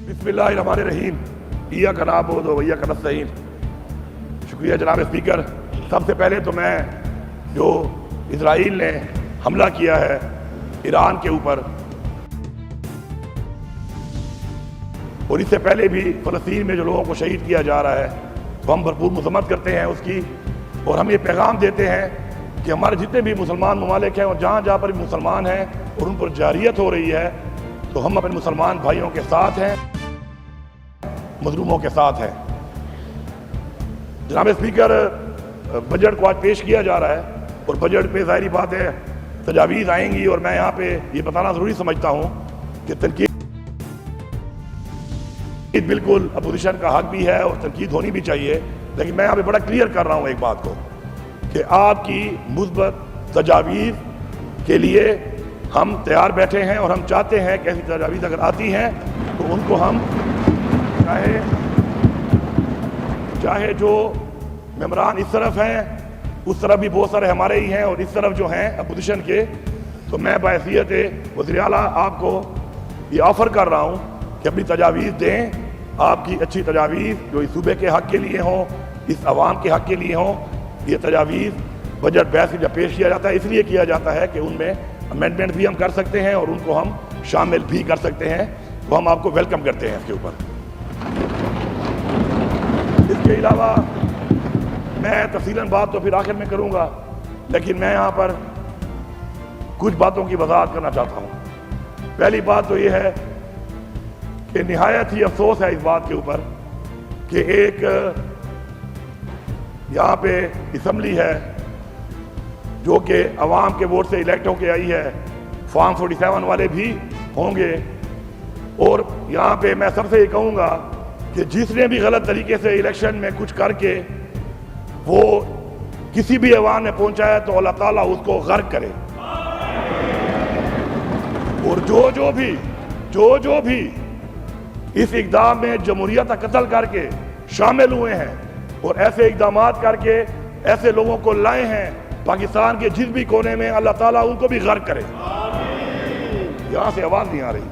बिस्मिल्लाहिर्रहमानिर्रहीम इय्याक नअबुदु व इय्याक नस्तईन। शुक्रिया जनाब स्पीकर। सबसे पहले तो मैं जो इजराइल ने हमला किया है ईरान के ऊपर और इससे पहले भी फ़लस्तीन में जो लोगों को शहीद किया जा रहा है तो हम भरपूर मज़म्मत करते हैं उसकी, और हम ये पैगाम देते हैं कि हमारे जितने भी मुसलमान ममालिक हैं और जहाँ जहाँ पर भी मुसलमान हैं और उन पर जारियत हो रही है तो हम अपने मुसलमान भाइयों के साथ हैं, मजलूमों के साथ हैं। जनाब स्पीकर, बजट को आज पेश किया जा रहा है और बजट पे ज़ाहिरी बात है तजावीज़ आएंगी, और मैं यहाँ पे ये बताना ज़रूरी समझता हूँ कि तनकीद बिल्कुल अपोजिशन का हक भी है और तनकीद होनी भी चाहिए, लेकिन मैं यहाँ पे बड़ा क्लियर कर रहा हूँ एक बात को कि आपकी मुस्बत तजावीज़ के लिए हम तैयार बैठे हैं और हम चाहते हैं कि ऐसी तजावीज़ अगर आती हैं तो उनको हम चाहे जो मेंबरान इस तरफ हैं उस तरफ भी बहुत सारे हमारे ही हैं और इस तरफ जो हैं अपोजिशन के, तो मैं बहैसियत वज़ीर आला आपको ये ऑफ़र कर रहा हूँ कि अपनी तजावीज़ दें, आपकी अच्छी तजावीज़ जो इस सूबे के हक़ के लिए हों, इस आवाम के हक़ के लिए हों। ये तजावीज़ बजट बहस में जब पेश किया जाता है इसलिए किया जाता है कि उनमें अमेंडमेंट भी हम कर सकते हैं और उनको हम शामिल भी कर सकते हैं, तो हम आपको वेलकम करते हैं इसके ऊपर। इसके अलावा मैं तफसीलन बात तो फिर आखिर में करूँगा, लेकिन मैं यहाँ पर कुछ बातों की वजाहत करना चाहता हूँ। पहली बात तो ये है कि निहायत ही अफसोस है इस बात के ऊपर कि एक यहाँ पे असम्बली है जो कि अवाम के वोट से इलेक्ट होकर आई है, फॉर्म 47 वाले भी होंगे, और यहाँ पे मैं सबसे ये कहूँगा कि जिसने भी गलत तरीके से इलेक्शन में कुछ करके वो किसी भी अवाम में पहुँचाया तो अल्लाह ताला उसको गर्क करे, और जो भी इस इक़दाम में जमहूरियत का कत्ल करके शामिल हुए हैं और ऐसे इक़दामात करके ऐसे लोगों को लाए हैं पाकिस्तान के जिस भी कोने में, अल्लाह ताला उनको भी गर्क करे। यहाँ से आवाज़ नहीं आ रही।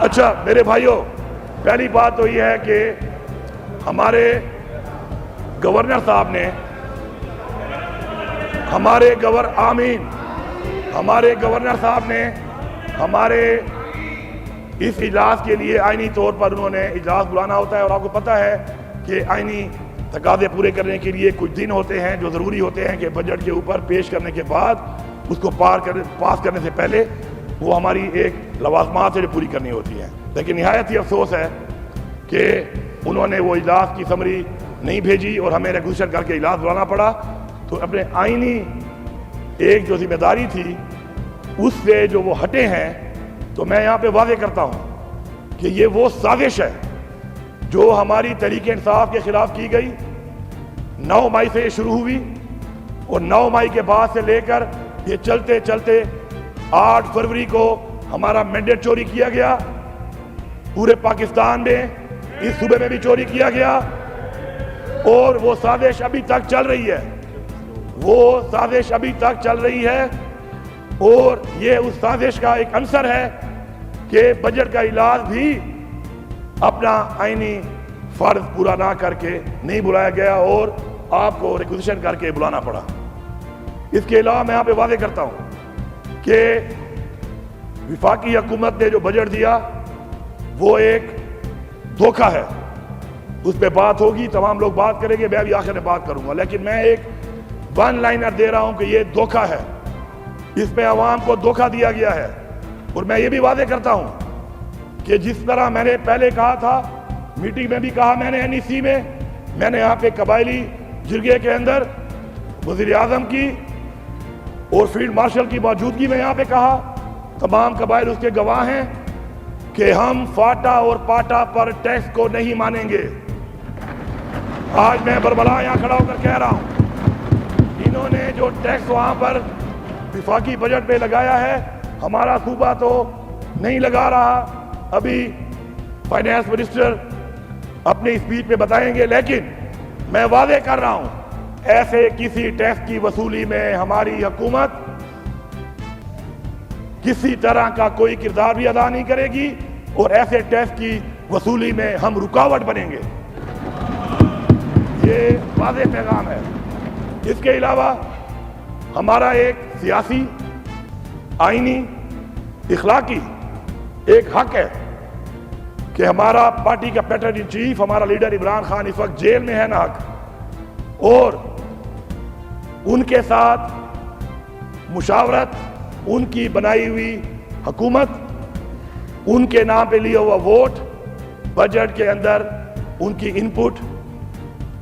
अच्छा मेरे भाइयों, पहली बात तो ये है कि हमारे गवर्नर साहब ने हमारे गवर्नर साहब ने हमारे इस इजलास के लिए आईनी तौर पर उन्होंने इजलास बुलाना होता है, और आपको पता है कि आईनी तकाज़े पूरे करने के लिए कुछ दिन होते हैं जो ज़रूरी होते हैं कि बजट के ऊपर पेश करने के बाद उसको पास करने से पहले वो हमारी एक लवाज़मात है जो पूरी करनी होती है। लेकिन निहायत ही अफसोस है कि उन्होंने वो इजलास की समरी नहीं भेजी और हमें रेगुलेशन करके इजलास बुलाना पड़ा। तो अपने आईनी एक जो जिम्मेदारी थी उससे जो वो हटे हैं, तो मैं यहाँ पे वादे करता हूँ कि ये वो साजिश है जो हमारी तहरीक इंसाफ के खिलाफ की गई। 9 मई से ये शुरू हुई और 9 मई के बाद से लेकर ये चलते चलते 8 फरवरी को हमारा मैंडेट चोरी किया गया, पूरे पाकिस्तान में, इस सूबे में भी चोरी किया गया, और वो साजिश अभी तक चल रही है। और ये उस साजिश का एक अंसर है कि बजट का इलाज भी अपना आईनी फर्ज पूरा ना करके नहीं बुलाया गया और आपको रिक्वेजिशन करके बुलाना पड़ा। इसके अलावा मैं यहाँ पे वादे करता हूँ कि विफाकी हुकूमत ने जो बजट दिया वो एक धोखा है। उस पर बात होगी, तमाम लोग बात करेंगे, मैं भी आखिर में बात करूँगा, लेकिन मैं एक वन लाइनर दे रहा हूँ कि ये धोखा है, इसमें आवाम को धोखा दिया गया है। और मैं ये भी वादे करता हूँ कि जिस तरह मैंने पहले कहा था, मीटिंग में भी कहा मैंने, NEC में, मैंने यहाँ पे कबायली जिरगे के अंदर वज़ीर आज़म की और फील्ड मार्शल की मौजूदगी में यहाँ पे कहा, तमाम कबाइल उसके गवाह हैं कि हम फाटा और पाटा पर टैक्स को नहीं मानेंगे। आज मैं बरबला यहाँ खड़ा होकर कह रहा हूँ, इन्होंने जो टैक्स वहाँ पर विफाकी बजट पे लगाया है, हमारा सूबा तो नहीं लगा रहा, अभी फाइनेंस मिनिस्टर अपनी स्पीच में बताएंगे, लेकिन मैं वादे कर रहा हूं ऐसे किसी टैक्स की वसूली में हमारी हुकूमत किसी तरह का कोई किरदार भी अदा नहीं करेगी اور ایسے ٹیکس کی وصولی میں ہم رکاوٹ بنیں گے. یہ واضح پیغام ہے. اس کے علاوہ ہمارا ایک سیاسی، آئینی، اخلاقی ایک حق ہے کہ ہمارا پارٹی کا پیٹرن ان چیف، ہمارا لیڈر عمران خان اس وقت جیل میں ہے نا حق، اور ان کے ساتھ مشاورت، ان کی بنائی ہوئی حکومت، ان کے نام پہ لیا ہوا ووٹ، بجٹ کے اندر ان کی انپٹ،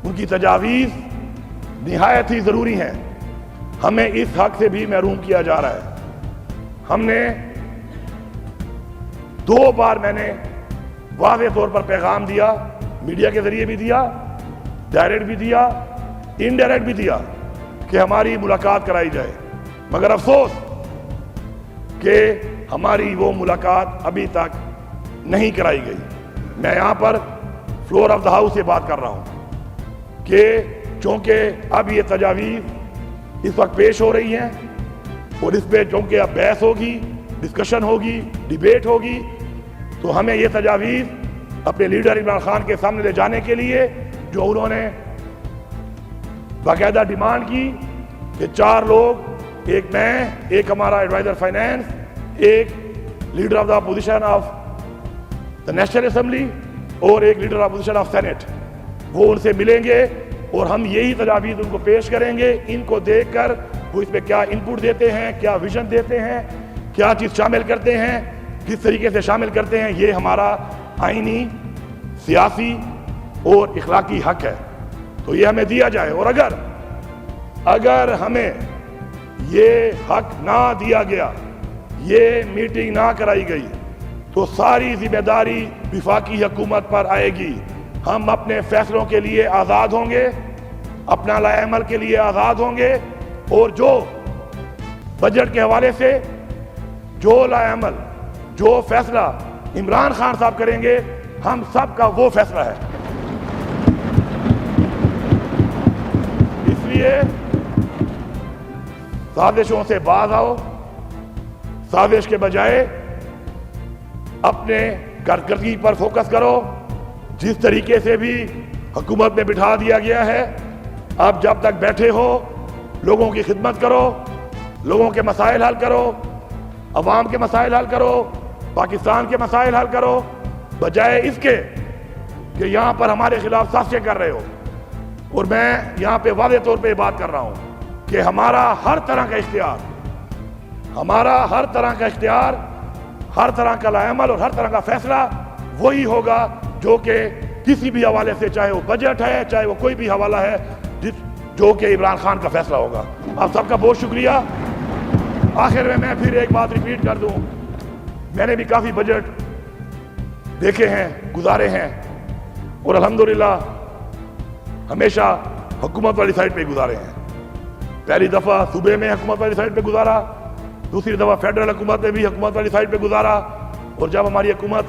ان کی تجاویز نہایت ہی ضروری ہیں. ہمیں اس حق سے بھی محروم کیا جا رہا ہے. ہم نے 2 بار میں نے واضح طور پر پیغام دیا، میڈیا کے ذریعے بھی دیا، ڈائریکٹ بھی دیا، انڈائریکٹ بھی دیا کہ ہماری ملاقات کرائی جائے، مگر افسوس کہ ہماری وہ ملاقات ابھی تک نہیں کرائی گئی. میں یہاں پر فلور آف دا ہاؤس سے بات کر رہا ہوں کہ چونکہ اب یہ تجاویز اس وقت پیش ہو رہی ہیں اور اس پہ چونکہ اب بحث ہوگی، ڈسکشن ہوگی، ڈیبیٹ ہوگی، تو ہمیں یہ تجاویز اپنے لیڈر عمران خان کے سامنے لے جانے کے لیے، جو انہوں نے باقاعدہ ڈیمانڈ کی کہ 4 لوگ، ایک میں، ایک ہمارا ایڈوائزر فائنینس، ایک leader of the opposition of the national assembly اور ایک leader of opposition of senate, وہ ان سے ملیں گے اور ہم یہی تجاویز ان کو پیش کریں گے. ان کو دیکھ کر وہ اس پہ کیا انپٹ دیتے ہیں، کیا ویژن دیتے ہیں، کیا چیز شامل کرتے ہیں، کس طریقے سے شامل کرتے ہیں، یہ ہمارا آئینی، سیاسی اور اخلاقی حق ہے. تو یہ ہمیں دیا جائے. اور اگر ہمیں یہ حق نہ دیا گیا، یہ میٹنگ نہ کرائی گئی، تو ساری ذمہ داری وفاقی حکومت پر آئے گی. ہم اپنے فیصلوں کے لیے آزاد ہوں گے، اپنا لائحہ عمل کے لیے آزاد ہوں گے، اور جو بجٹ کے حوالے سے جو لائحہ عمل، جو فیصلہ عمران خان صاحب کریں گے، ہم سب کا وہ فیصلہ ہے. اس لیے سازشوں سے باز آؤ. سازش کے بجائے اپنے کارکردگی پر فوکس کرو. جس طریقے سے بھی حکومت میں بٹھا دیا گیا ہے، اب جب تک بیٹھے ہو لوگوں کی خدمت کرو، لوگوں کے مسائل حل کرو، عوام کے مسائل حل کرو، پاکستان کے مسائل حل کرو، بجائے اس کے کہ یہاں پر ہمارے خلاف سازشیں کر رہے ہو. اور میں یہاں پہ واضح طور پہ بات کر رہا ہوں کہ ہمارا ہر طرح کا اختیار، ہر طرح کا لائحہ عمل اور ہر طرح کا فیصلہ وہی ہوگا جو کہ کسی بھی حوالے سے، چاہے وہ بجٹ ہے، چاہے وہ کوئی بھی حوالہ ہے، جو کہ عمران خان کا فیصلہ ہوگا. آپ سب کا بہت شکریہ. آخر میں پھر ایک بات ریپیٹ کر دوں، میں نے بھی کافی بجٹ دیکھے ہیں، گزارے ہیں، اور الحمدللہ ہمیشہ حکومت والی سائڈ پہ گزارے ہیں. پہلی دفعہ صوبے میں حکومت والی سائڈ پہ گزارا، دوسری دفعہ فیڈرل حکومت میں بھی حکومت والی سائڈ پہ گزارا، اور جب ہماری حکومت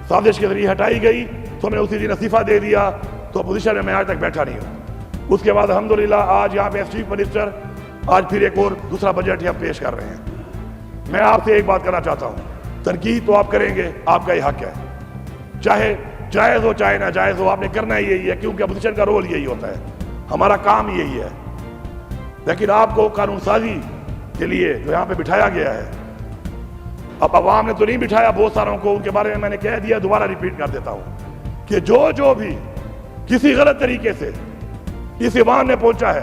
سازش کے ذریعے ہٹائی گئی تو ہم نے اسی دن استعفیٰ دے دیا. تو اپوزیشن میں آج تک بیٹھا نہیں ہوں. اس کے بعد الحمدللہ آج یہاں پہ چیف منسٹر، آج پھر ایک اور دوسرا بجٹ ہم پیش کر رہے ہیں. میں آپ سے ایک بات کرنا چاہتا ہوں، تنقید تو آپ کریں گے، آپ کا یہ حق ہے، چاہے جائز ہو چاہے نہ جائز ہو، آپ نے کرنا یہی ہے، کیونکہ اپوزیشن کا رول یہی ہوتا ہے، ہمارا کام یہی ہے. لیکن آپ کو قانون سازی کے لیے جو یہاں پہ بٹھایا گیا ہے، اب عوام نے تو نہیں بٹھایا، بہت ساروں کو، ان کے بارے میں نے کہہ دیا، دوبارہ ریپیٹ کر دیتا ہوں کہ جو بھی کسی غلط طریقے سے اس ایوان میں پہنچا ہے،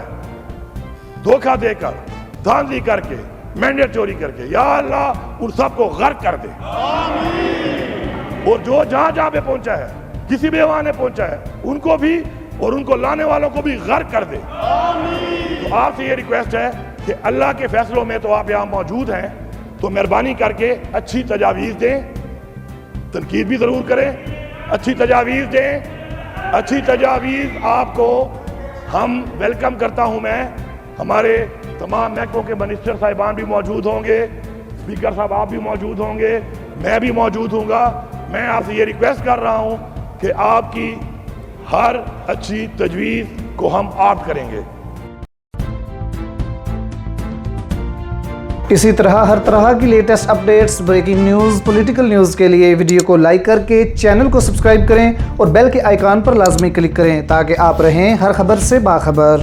دھوکہ دے کر، دھاندلی کر کے، مینڈیٹ چوری کر کے، یا اللہ ان سب کو غرق کر دے. اور جو جہاں پہ پہنچا ہے، کسی بھی ایوان میں پہنچا ہے، ان کو بھی اور ان کو لانے والوں کو بھی غرق کر دے. تو آپ سے یہ ریکویسٹ ہے کہ اللہ کے فیصلوں میں تو آپ یہاں موجود ہیں، تو مہربانی کر کے اچھی تجاویز دیں، تنقید بھی ضرور کریں، اچھی تجاویز دیں. اچھی تجاویز آپ کو ہم ویلکم کرتا ہوں. میں ہمارے تمام محکموں کے منسٹر صاحبان بھی موجود ہوں گے، اسپیکر صاحب آپ بھی موجود ہوں گے، میں بھی موجود ہوں گا. میں آپ سے یہ ریکویسٹ کر رہا ہوں کہ آپ کی ہر اچھی تجویز کو ہم آپٹ کریں گے. اسی طرح ہر طرح کی latest updates, breaking news, political news کے لیے ویڈیو کو لائک کر کے چینل کو سبسکرائب کریں اور بیل کے آئیکن پر لازمی کلک کریں تاکہ آپ رہیں ہر خبر سے باخبر۔